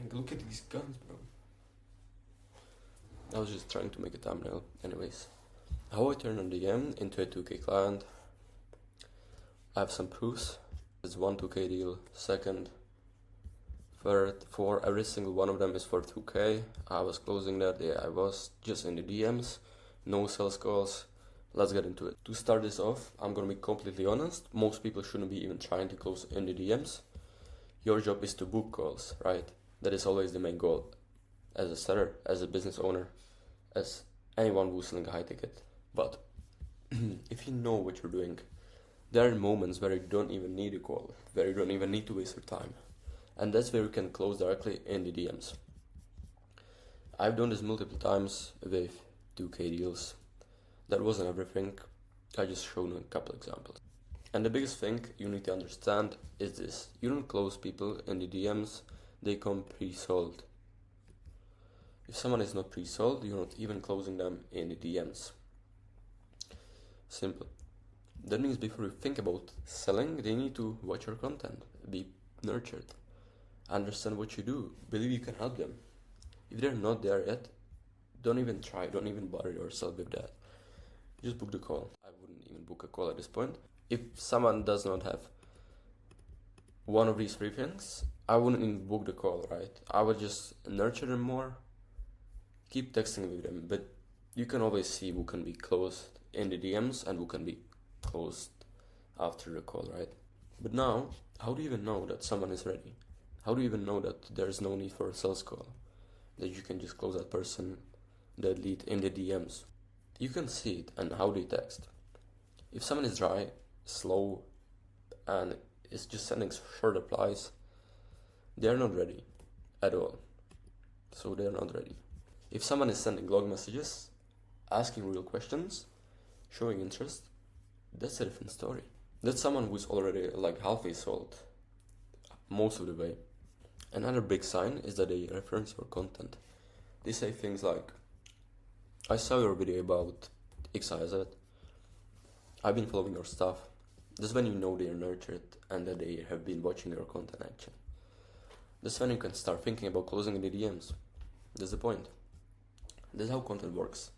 Dang, look at these guns, bro. I was just trying to make a thumbnail. Anyways, how I turn a DM into a 2K client. I have some proofs. It's one 2K deal. Second, third, four. Every single one of them is for 2K. I was closing that. Yeah, I was just in the DMs. No sales calls. Let's get into it. To start this off, I'm gonna be completely honest. Most people shouldn't be even trying to close in the DMs. Your job is to book calls, right? That is always the main goal. As a seller, as a business owner, as anyone who's selling a high ticket. But if you know what you're doing, there are moments where you don't even need a call, where you don't even need to waste your time. And that's where you can close directly in the DMs. I've done this multiple times with 2K deals. That wasn't everything. I just showed a couple examples. And the biggest thing you need to understand is this. You don't close people in the DMs, they come pre-sold. If someone is not pre-sold, you're not even closing them in the DMs. Simple. That means before you think about selling, they need to watch your content, be nurtured, understand what you do, believe you can help them. If they're not there yet, don't even try, don't even bother yourself with that. Just book the call. I wouldn't even book a call at this point. If someone does not have one of these three things, I wouldn't even book the call, right? I would just nurture them more, keep texting with them, but you can always see who can be closed in the DMs and who can be closed after the call, right? But now, how do you even know that someone is ready? How do you even know that there's no need for a sales call? That you can just close that person, that lead in the DMs? You can see it and how they text. If someone is dry, slow, and is just sending short replies, they're not ready at all. So they're not ready. If someone is sending long messages, asking real questions, showing interest, that's a different story. That's someone who's already like halfway sold, most of the way. Another big sign is that they reference your content. They say things like, I saw your video about XYZ. I've been following your stuff. That's when you know they are nurtured and that they have been watching your content actually. That's when you can start thinking about closing in the DMs. That's the point. That's how content works.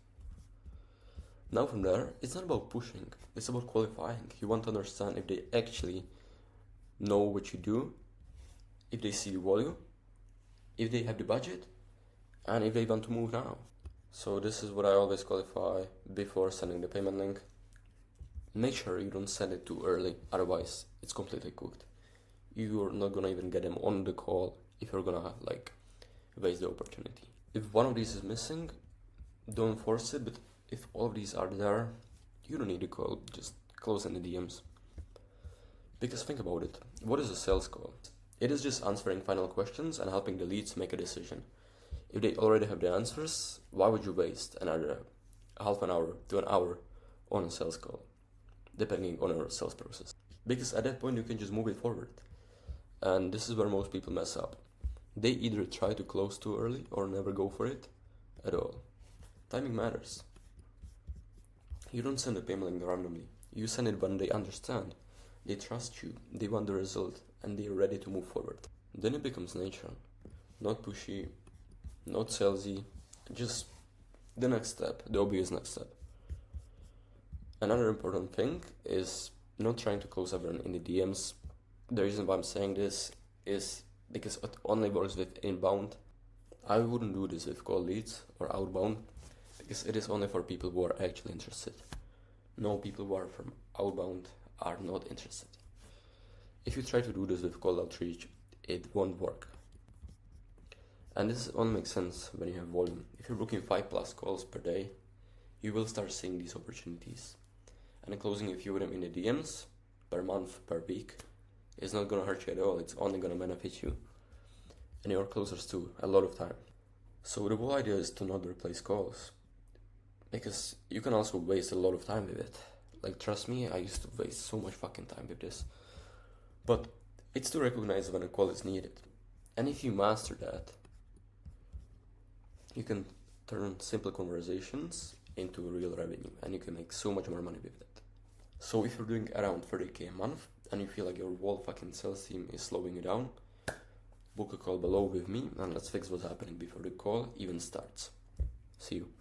Now from there, it's not about pushing, it's about qualifying. You want to understand if they actually know what you do, if they see the value, if they have the budget, and if they want to move now. So this is what I always qualify before sending the payment link. Make sure you don't send it too early, otherwise it's completely cooked. You're not gonna even get them on the call if you're gonna waste the opportunity. If one of these is missing, don't force it, but if all of these are there, you don't need a call, just close in the DMs. Because think about it, what is a sales call? It is just answering final questions and helping the leads make a decision. If they already have the answers, why would you waste another half an hour to an hour on a sales call, depending on your sales process? Because at that point you can just move it forward. And this is where most people mess up. They either try to close too early or never go for it at all. Timing matters. You don't send a payment link randomly. You send it when they understand, they trust you, they want the result, and they are ready to move forward. Then it becomes natural, not pushy, not salesy, just the next step, the obvious next step. Another important thing is not trying to close everyone in the DMs. The reason why I'm saying this is because it only works with inbound. I wouldn't do this with cold leads or outbound because it is only for people who are actually interested. No, people who are from outbound are not interested. If you try to do this with cold outreach, it won't work. And this only makes sense when you have volume. If you're booking 5+ calls per day, you will start seeing these opportunities. And closing a few of them in the DMs per month, per week, is not gonna hurt you at all. It's only gonna benefit you and your closers too, a lot of time. So the whole idea is to not replace calls, because you can also waste a lot of time with it. Like, trust me, I used to waste so much fucking time with this. But it's to recognize when a call is needed. And if you master that, you can turn simple conversations into real revenue, and you can make so much more money with it. So if you're doing around 30K a month and you feel like your whole fucking sales team is slowing you down, book a call below with me and let's fix what's happening before the call even starts. See you.